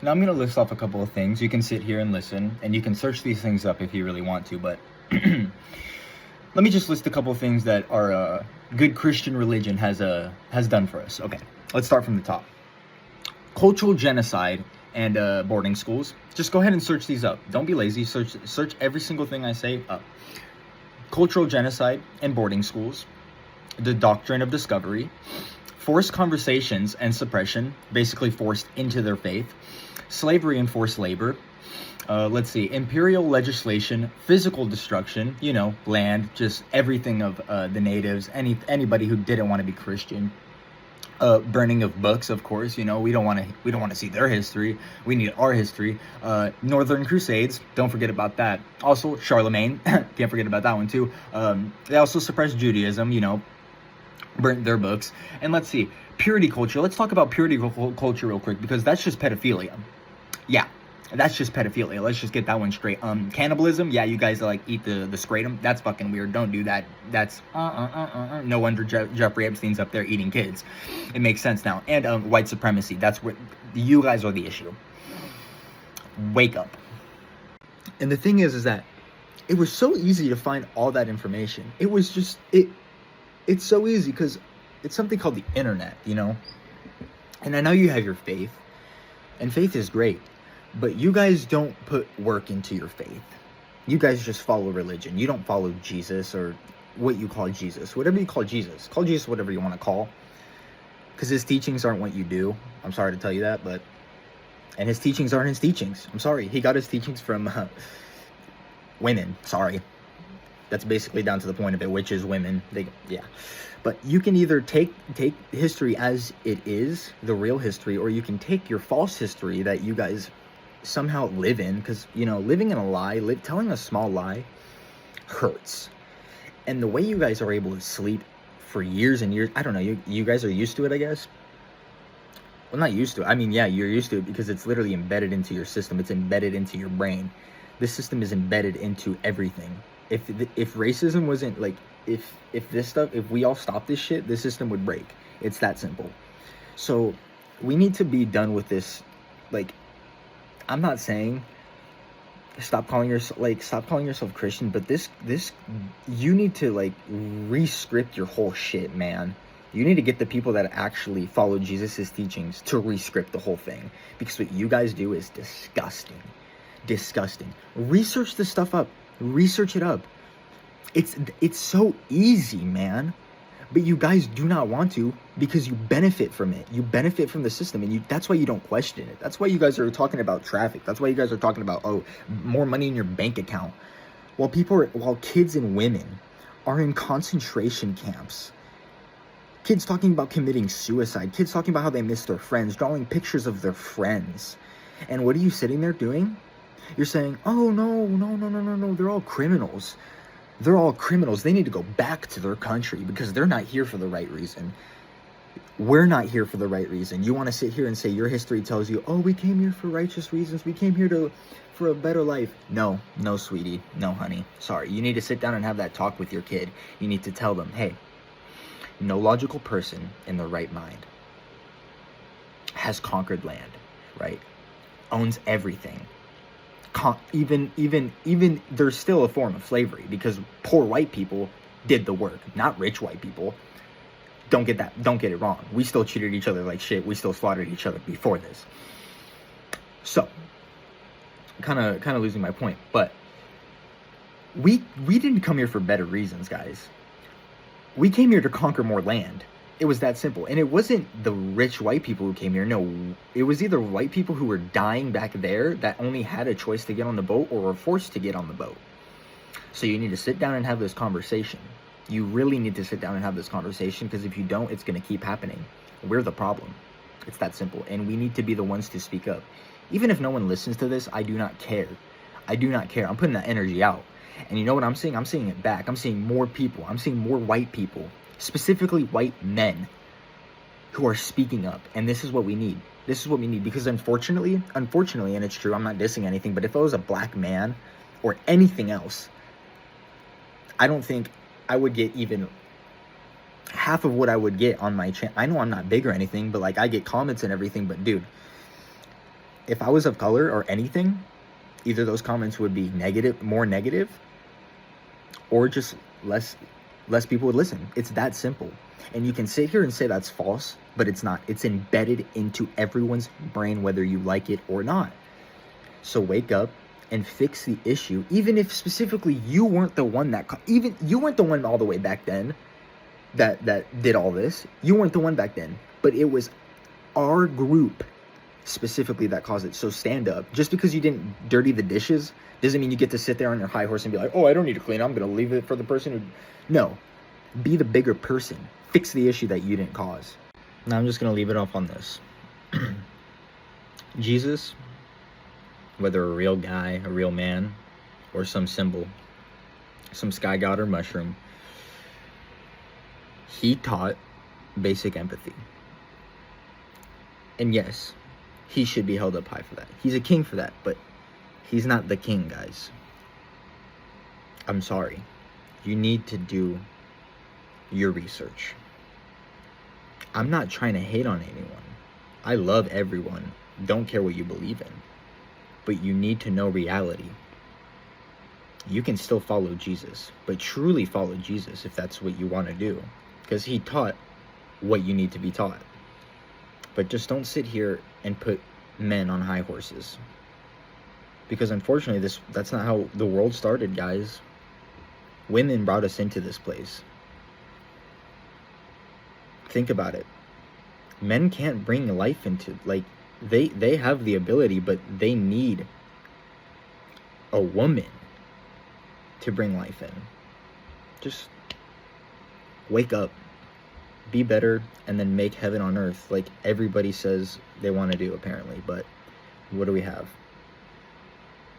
Now I'm going to list off a couple of things. You can sit here and listen, and you can search these things up if you really want to, but let me just list a couple of things that our good Christian religion has done for us. Okay, let's start from the top. Cultural genocide and boarding schools. Just go ahead and search these up. Don't be lazy. Search every single thing I say up. Cultural genocide and boarding schools. The doctrine of discovery. Forced conversations and suppression, basically forced into their faith. Slavery and forced labor. Let's see, imperial legislation, physical destruction, land, just everything of the natives, anybody who didn't want to be Christian. Burning of books, of course. We don't want to see their history. We need our history. Northern Crusades, don't forget about that. Also, Charlemagne, can't forget about that one too. They also suppressed Judaism, burnt their books. And let's see, purity culture. Let's talk about purity culture real quick, because that's just pedophilia. Yeah, that's just pedophilia. Let's just get that one straight. Cannibalism. Yeah, you guys like eat the scrotum. That's fucking weird. Don't do that. That's no wonder Jeffrey Epstein's up there eating kids. It makes sense now. And white supremacy. That's what you guys are the issue. Wake up. And the thing is that it was so easy to find all that information. It was just It's so easy because it's something called the internet, And I know you have your faith, and faith is great, but you guys don't put work into your faith. You guys just follow religion. You don't follow Jesus, or what you call Jesus. Whatever you call Jesus. Call Jesus whatever you want to call. Because his teachings aren't what you do. I'm sorry to tell you that, and his teachings aren't his teachings. I'm sorry. He got his teachings from women. Sorry. That's basically down to the point of it, which is women. But you can either take history as it is, the real history, or you can take your false history that you guys somehow live in. Because, living in a lie, telling a small lie hurts. And the way you guys are able to sleep for years and years, I don't know, you guys are used to it, I guess. Well, not used to it. I mean, yeah, you're used to it because it's literally embedded into your system. It's embedded into your brain. This system is embedded into everything. If racism wasn't if we all stopped this shit, this system would break. It's that simple. So we need to be done with this. I'm not saying stop calling yourself Christian, but this you need to re-script your whole shit, man. You need to get the people that actually follow Jesus's teachings to re-script the whole thing, because what you guys do is disgusting. Research this stuff up. Research it up. It's so easy, man. But you guys do not want to, because you benefit from it. You benefit from the system, and that's why you don't question it. That's why you guys are talking about traffic. That's why you guys are talking about more money in your bank account, while kids and women are in concentration camps. Kids talking about committing suicide. Kids talking about how they miss their friends, drawing pictures of their friends. And what are you sitting there doing? You're saying, oh, no, they're all criminals. They're all criminals. They need to go back to their country because they're not here for the right reason. We're not here for the right reason. You want to sit here and say your history tells you, oh, we came here for righteous reasons. We came here for a better life. No, sweetie. No, honey. Sorry. You need to sit down and have that talk with your kid. You need to tell them, hey, no logical person in their right mind has conquered land, right? Owns everything. Even there's still a form of slavery, because poor white people did the work, not rich white people. Don't get it wrong. We still treated each other like shit. We still slaughtered each other before this. So, kind of losing my point, but we didn't come here for better reasons, guys. We came here to conquer more land. It was that simple. And it wasn't the rich white people who came here. No, it was either white people who were dying back there that only had a choice to get on the boat, or were forced to get on the boat. So you need to sit down and have this conversation. You really need to sit down and have this conversation, because if you don't, it's going to keep happening. We're the problem. It's that simple. And we need to be the ones to speak up. Even if no one listens to this, I do not care. I do not care. I'm putting that energy out. And you know what I'm seeing? I'm seeing it back. I'm seeing more people. I'm seeing more white people, specifically white men, who are speaking up. And this is what we need. This is what we need. Because unfortunately, and it's true, I'm not dissing anything, but if I was a black man or anything else, I don't think I would get even half of what I would get on my channel. I know I'm not big or anything, but I get comments and everything, but dude, if I was of color or anything, either those comments would be negative, more negative, or just less people would listen. It's that simple. And you can sit here and say that's false, but it's not. It's embedded into everyone's brain, whether you like it or not. So wake up and fix the issue, even if specifically you weren't the one even you weren't the one all the way back then that did all this. You weren't the one back then, but it was our group specifically that caused it. So stand up. Just because you didn't dirty the dishes doesn't mean you get to sit there on your high horse and be like, oh, I don't need to clean, I'm gonna leave it for the person who... No, be the bigger person. Fix the issue that you didn't cause. Now I'm just gonna leave it off on this. Jesus, whether a real guy, a real man, or some symbol, some sky god or mushroom, he taught basic empathy. And yes, he should be held up high for that. He's a king for that, but he's not the king, guys. I'm sorry. You need to do your research. I'm not trying to hate on anyone. I love everyone. Don't care what you believe in. But you need to know reality. You can still follow Jesus, but truly follow Jesus if that's what you want to do. Because he taught what you need to be taught. But just don't sit here and put men on high horses. Because unfortunately, that's not how the world started, guys. Women brought us into this place. Think about it. Men can't bring life into, like, they have the ability, but they need a woman to bring life in. Just wake up, be better, and then make heaven on earth like everybody says they want to do, apparently. But what do we have?